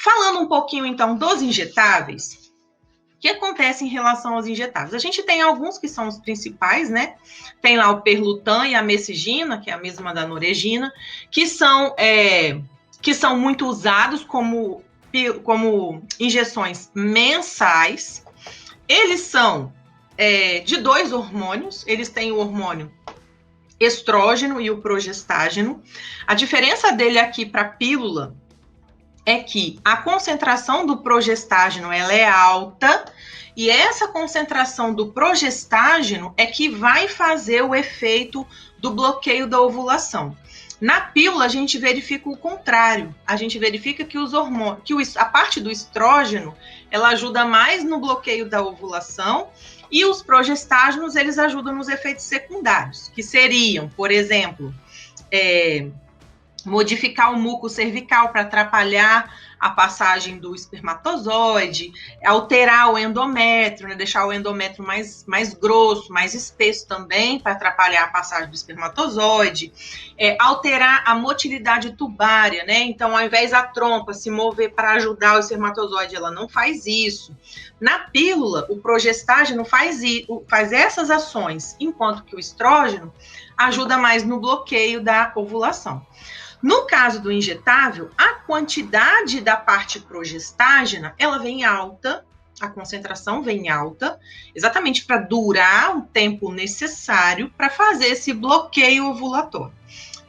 Falando um pouquinho, então, dos injetáveis, o que acontece em relação aos injetáveis? A gente tem alguns que são os principais, né? Tem lá o Perlutan e a Mesigina, que é a mesma da Noregina, que são muito usados como injeções mensais. Eles são de 2 hormônios, eles têm o hormônio estrógeno e o progestágeno. A diferença dele aqui para a pílula é que a concentração do progestágeno ela é alta, e essa concentração do progestágeno é que vai fazer o efeito do bloqueio da ovulação. Na pílula, a gente verifica o contrário. A gente verifica que os hormônios, a parte do estrógeno, ela ajuda mais no bloqueio da ovulação, e os progestágenos, eles ajudam nos efeitos secundários, que seriam, por exemplo, modificar o muco cervical para atrapalhar a passagem do espermatozoide, alterar o endométrio, né, deixar o endométrio mais grosso, mais espesso também, para atrapalhar a passagem do espermatozoide, alterar a motilidade tubária, né? Então, ao invés da trompa se mover para ajudar o espermatozoide, ela não faz isso. Na pílula, o progestágeno faz essas ações, enquanto que o estrógeno ajuda mais no bloqueio da ovulação. No caso do injetável, a quantidade da parte progestágena, ela vem alta, a concentração vem alta, exatamente para durar o tempo necessário para fazer esse bloqueio ovulatório.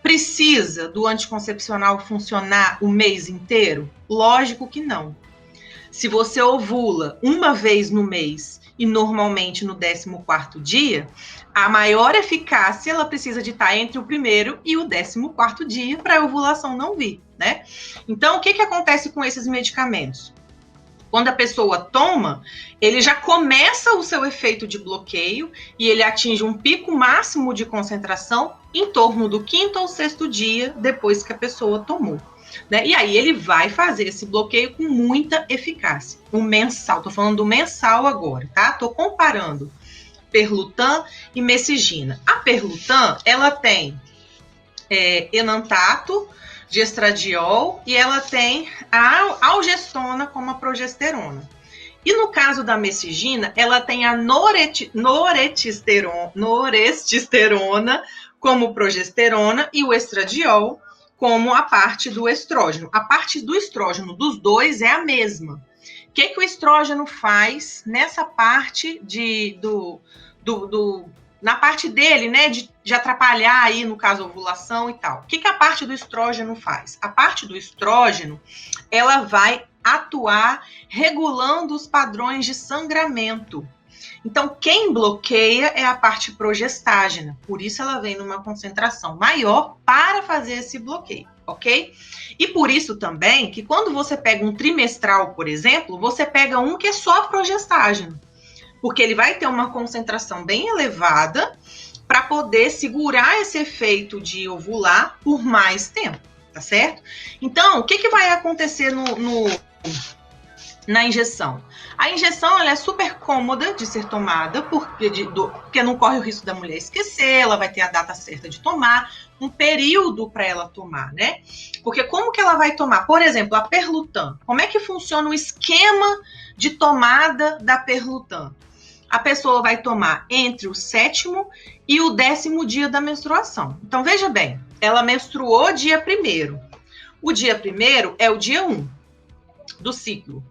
Precisa do anticoncepcional funcionar o mês inteiro? Lógico que não. Se você ovula uma vez no mês e normalmente no 14º dia, a maior eficácia ela precisa de estar entre o primeiro e o 14º dia para a ovulação não vir, né? Então, o que acontece com esses medicamentos? Quando a pessoa toma, ele já começa o seu efeito de bloqueio e ele atinge um pico máximo de concentração em torno do 5º ou 6º dia depois que a pessoa tomou. Né? E aí ele vai fazer esse bloqueio com muita eficácia. O mensal, estou falando do mensal agora, tá? Estou comparando Perlutan e Mesigina. A Perlutan, ela tem enantato de estradiol e ela tem a algestona como a progesterona. E no caso da Mesigina, ela tem a norestesterona como progesterona e o estradiol como a parte do estrógeno. A parte do estrógeno dos dois é a mesma. O que o estrógeno faz nessa parte na parte dele, né, de atrapalhar aí, no caso, a ovulação e tal. O que a parte do estrógeno faz? A parte do estrógeno, ela vai atuar regulando os padrões de sangramento. Então, quem bloqueia é a parte progestágena, por isso ela vem numa concentração maior para fazer esse bloqueio, ok? E por isso também que quando você pega um trimestral, por exemplo, você pega um que é só progestágeno, porque ele vai ter uma concentração bem elevada para poder segurar esse efeito de ovular por mais tempo, tá certo? Então, o que vai acontecer na injeção? A injeção ela é super cômoda de ser tomada, porque não corre o risco da mulher esquecer, ela vai ter a data certa de tomar, um período para ela tomar, né? Porque como que ela vai tomar? Por exemplo, a Perlutan. Como é que funciona o esquema de tomada da Perlutan? A pessoa vai tomar entre o 7º e o 10º dia da menstruação. Então, veja bem, ela menstruou dia 1º. O dia 1º é o dia 1 do ciclo.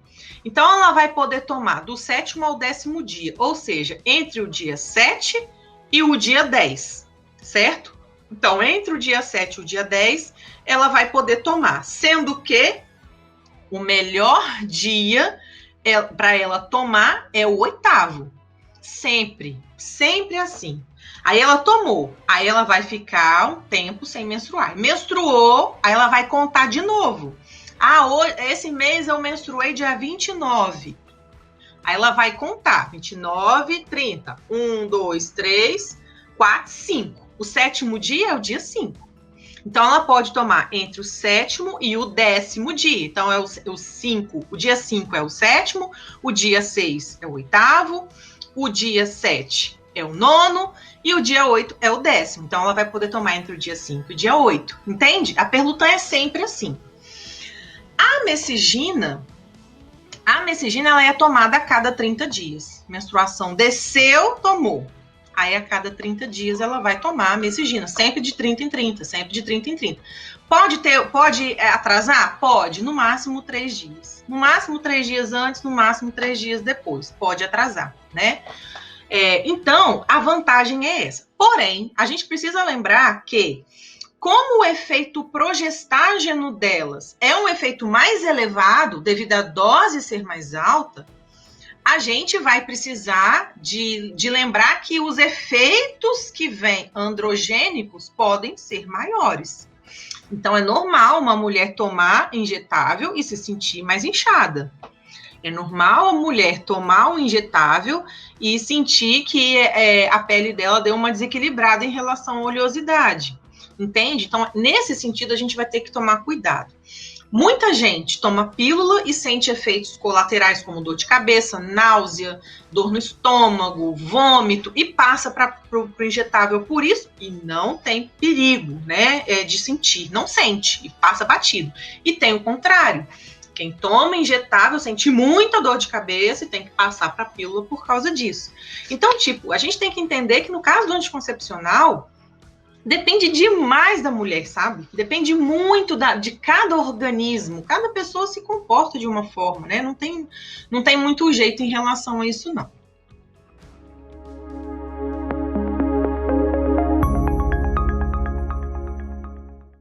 Então, ela vai poder tomar do 7º ao 10º dia, ou seja, entre o dia 7 e o dia 10, certo? Então, entre o dia 7 e o dia 10, ela vai poder tomar, sendo que o melhor dia para ela tomar é o 8º. Sempre assim. Aí ela tomou, aí ela vai ficar um tempo sem menstruar. Menstruou, aí ela vai contar de novo. Esse mês eu menstruei dia 29. Aí ela vai contar, 29, 30. 1, 2, 3, 4, 5. O 7º dia é o dia 5. Então, ela pode tomar entre o 7º e o 10º dia. Então, o dia 5 é o 7º, o dia 6 é o 8º, o dia 7 é o 9º e o dia 8 é o 10º. Então, ela vai poder tomar entre o dia 5 e o dia 8. Entende? A Perlutan é sempre assim. A messigina, ela é tomada a cada 30 dias. Menstruação desceu, tomou. Aí, a cada 30 dias, ela vai tomar a messigina. Sempre de 30 em 30, sempre de 30 em 30. Pode atrasar? Pode. No máximo 3 dias. No máximo 3 dias antes, no máximo 3 dias depois. Pode atrasar, né? Então, a vantagem é essa. Porém, a gente precisa lembrar que, como o efeito progestágeno delas é um efeito mais elevado, devido à dose ser mais alta, a gente vai precisar de lembrar que os efeitos que vêm androgênicos podem ser maiores. Então, é normal uma mulher tomar injetável e se sentir mais inchada. É normal a mulher tomar um injetável e sentir que a pele dela deu uma desequilibrada em relação à oleosidade. Entende? Então, nesse sentido, a gente vai ter que tomar cuidado. Muita gente toma pílula e sente efeitos colaterais como dor de cabeça, náusea, dor no estômago, vômito e passa para o injetável por isso e não tem perigo, né, de sentir, não sente e passa batido. E tem o contrário. Quem toma injetável sente muita dor de cabeça e tem que passar para a pílula por causa disso. Então, a gente tem que entender que no caso do anticoncepcional, depende demais da mulher, sabe? Depende muito de cada organismo. Cada pessoa se comporta de uma forma, né? Não tem muito jeito em relação a isso, não.